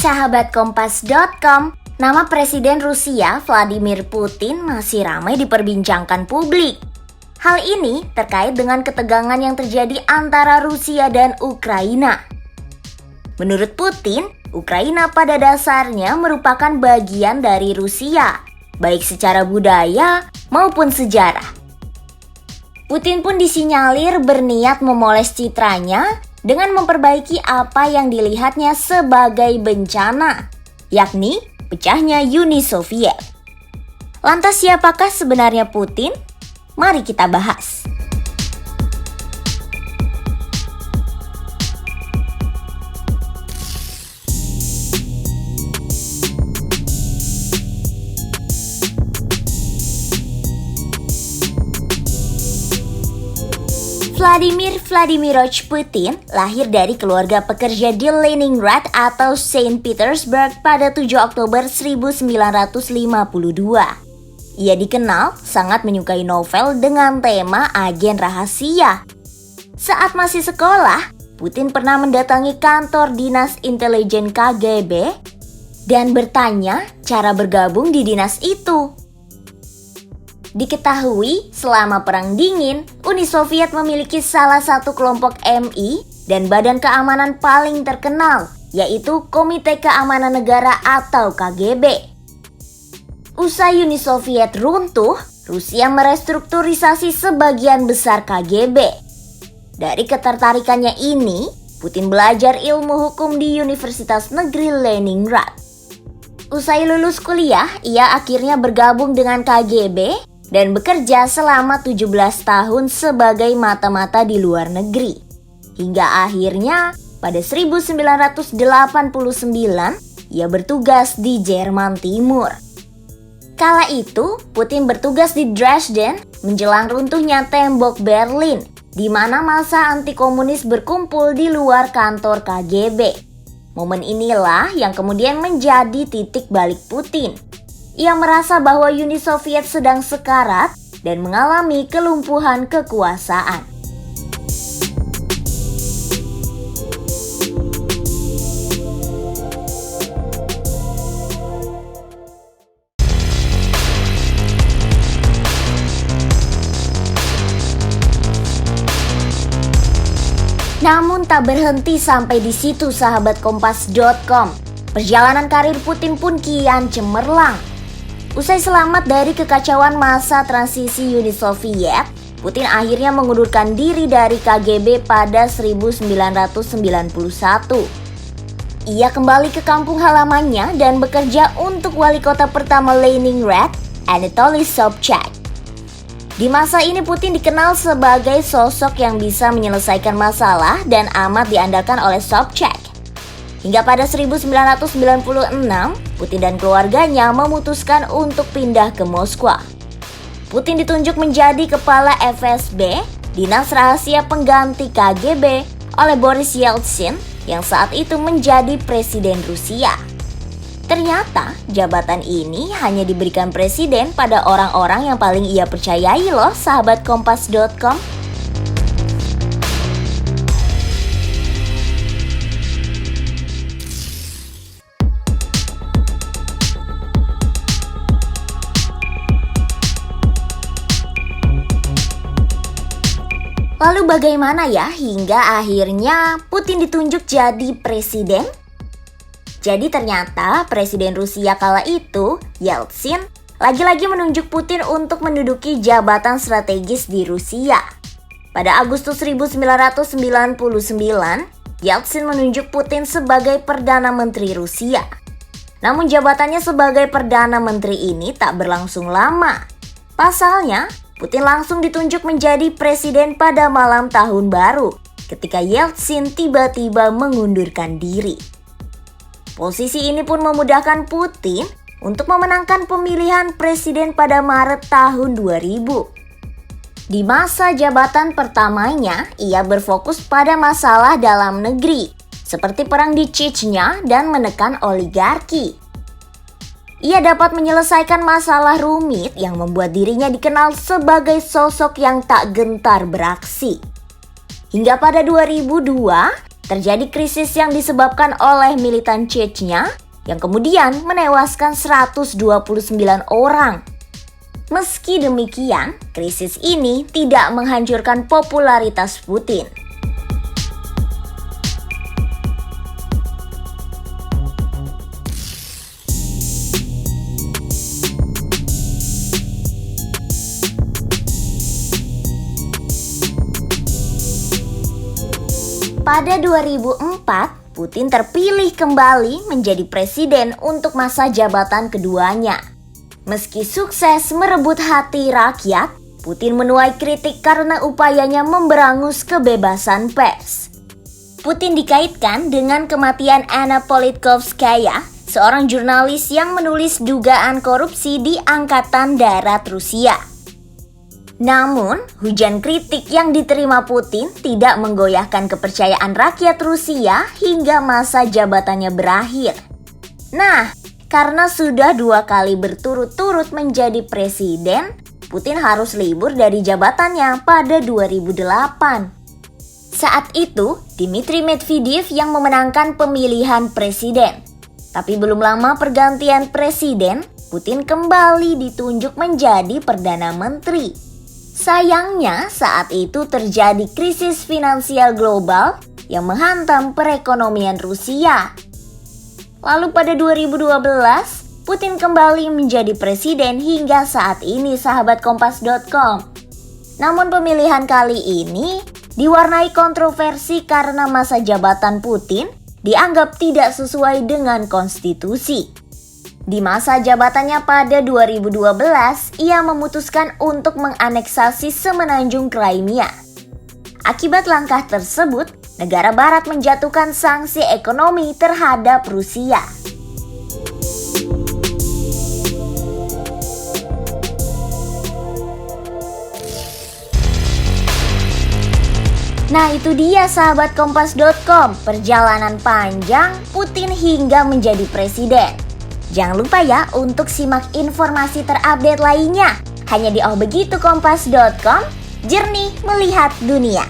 Sahabat Kompas.com, nama Presiden Rusia Vladimir Putin masih ramai diperbincangkan publik. Hal ini terkait dengan ketegangan yang terjadi antara Rusia dan Ukraina. Menurut Putin, Ukraina pada dasarnya merupakan bagian dari Rusia, baik secara budaya maupun sejarah. Putin pun disinyalir berniat memoles citranya dengan memperbaiki apa yang dilihatnya sebagai bencana, yakni pecahnya Uni Soviet. Lantas siapakah sebenarnya Putin? Mari kita bahas. Vladimir Vladimirovich Putin lahir dari keluarga pekerja di Leningrad atau Saint Petersburg pada 7 Oktober 1952. Ia dikenal sangat menyukai novel dengan tema agen rahasia. Saat masih sekolah, Putin pernah mendatangi kantor dinas intelijen KGB dan bertanya cara bergabung di dinas itu. Diketahui selama Perang Dingin, Uni Soviet memiliki salah satu kelompok MI dan badan keamanan paling terkenal, yaitu Komite Keamanan Negara atau KGB. Usai Uni Soviet runtuh, Rusia merestrukturisasi sebagian besar KGB. Dari ketertarikannya ini, Putin belajar ilmu hukum di Universitas Negeri Leningrad. Usai lulus kuliah, ia akhirnya bergabung dengan KGB dan bekerja selama 17 tahun sebagai mata-mata di luar negeri. Hingga akhirnya pada 1989 ia bertugas di Jerman Timur. Kala itu Putin bertugas di Dresden menjelang runtuhnya tembok Berlin, di mana massa anti-komunis berkumpul di luar kantor KGB. Momen inilah yang kemudian menjadi titik balik Putin. Ia merasa bahwa Uni Soviet sedang sekarat dan mengalami kelumpuhan kekuasaan. Namun tak berhenti sampai di situ sahabat Kompas.com. Perjalanan karir Putin pun kian cemerlang. Usai selamat dari kekacauan masa transisi Uni Soviet, Putin akhirnya mengundurkan diri dari KGB pada 1991. Ia kembali ke kampung halamannya dan bekerja untuk wali kota pertama Leningrad, Anatoly Sobchak. Di masa ini Putin dikenal sebagai sosok yang bisa menyelesaikan masalah dan amat diandalkan oleh Sobchak. Hingga pada 1996, Putin dan keluarganya memutuskan untuk pindah ke Moskwa. Putin ditunjuk menjadi kepala FSB, Dinas Rahasia Pengganti KGB, oleh Boris Yeltsin yang saat itu menjadi presiden Rusia. Ternyata jabatan ini hanya diberikan presiden pada orang-orang yang paling ia percayai loh sahabat Kompas.com. Lalu bagaimana ya hingga akhirnya Putin ditunjuk jadi presiden? Jadi ternyata presiden Rusia kala itu, Yeltsin, lagi-lagi menunjuk Putin untuk menduduki jabatan strategis di Rusia. Pada Agustus 1999, Yeltsin menunjuk Putin sebagai Perdana Menteri Rusia. Namun jabatannya sebagai Perdana Menteri ini tak berlangsung lama. Pasalnya, Putin langsung ditunjuk menjadi presiden pada malam tahun baru ketika Yeltsin tiba-tiba mengundurkan diri. Posisi ini pun memudahkan Putin untuk memenangkan pemilihan presiden pada Maret tahun 2000. Di masa jabatan pertamanya, ia berfokus pada masalah dalam negeri, seperti perang di Chechnya dan menekan oligarki. Ia dapat menyelesaikan masalah rumit yang membuat dirinya dikenal sebagai sosok yang tak gentar beraksi. Hingga pada 2002, terjadi krisis yang disebabkan oleh militan Chechnya yang kemudian menewaskan 129 orang. Meski demikian, krisis ini tidak menghancurkan popularitas Putin. Pada 2004, Putin terpilih kembali menjadi presiden untuk masa jabatan keduanya. Meski sukses merebut hati rakyat, Putin menuai kritik karena upayanya memberangus kebebasan pers. Putin dikaitkan dengan kematian Anna Politkovskaya, seorang jurnalis yang menulis dugaan korupsi di Angkatan Darat Rusia. Namun, hujan kritik yang diterima Putin tidak menggoyahkan kepercayaan rakyat Rusia hingga masa jabatannya berakhir. Nah, karena sudah 2 kali berturut-turut menjadi presiden, Putin harus libur dari jabatannya pada 2008. Saat itu, Dmitry Medvedev yang memenangkan pemilihan presiden. Tapi belum lama pergantian presiden, Putin kembali ditunjuk menjadi Perdana Menteri. Sayangnya, saat itu terjadi krisis finansial global yang menghantam perekonomian Rusia. Lalu pada 2012, Putin kembali menjadi presiden hingga saat ini, sahabat Kompas.com. Namun pemilihan kali ini diwarnai kontroversi karena masa jabatan Putin dianggap tidak sesuai dengan konstitusi. Di masa jabatannya pada 2012, ia memutuskan untuk menganeksasi semenanjung Crimea. Akibat langkah tersebut, negara barat menjatuhkan sanksi ekonomi terhadap Rusia. Nah, itu dia sahabat Kompas.com, perjalanan panjang Putin hingga menjadi presiden. Jangan lupa ya untuk simak informasi terupdate lainnya hanya di Oh Begitu Kompas.com, jernih melihat dunia.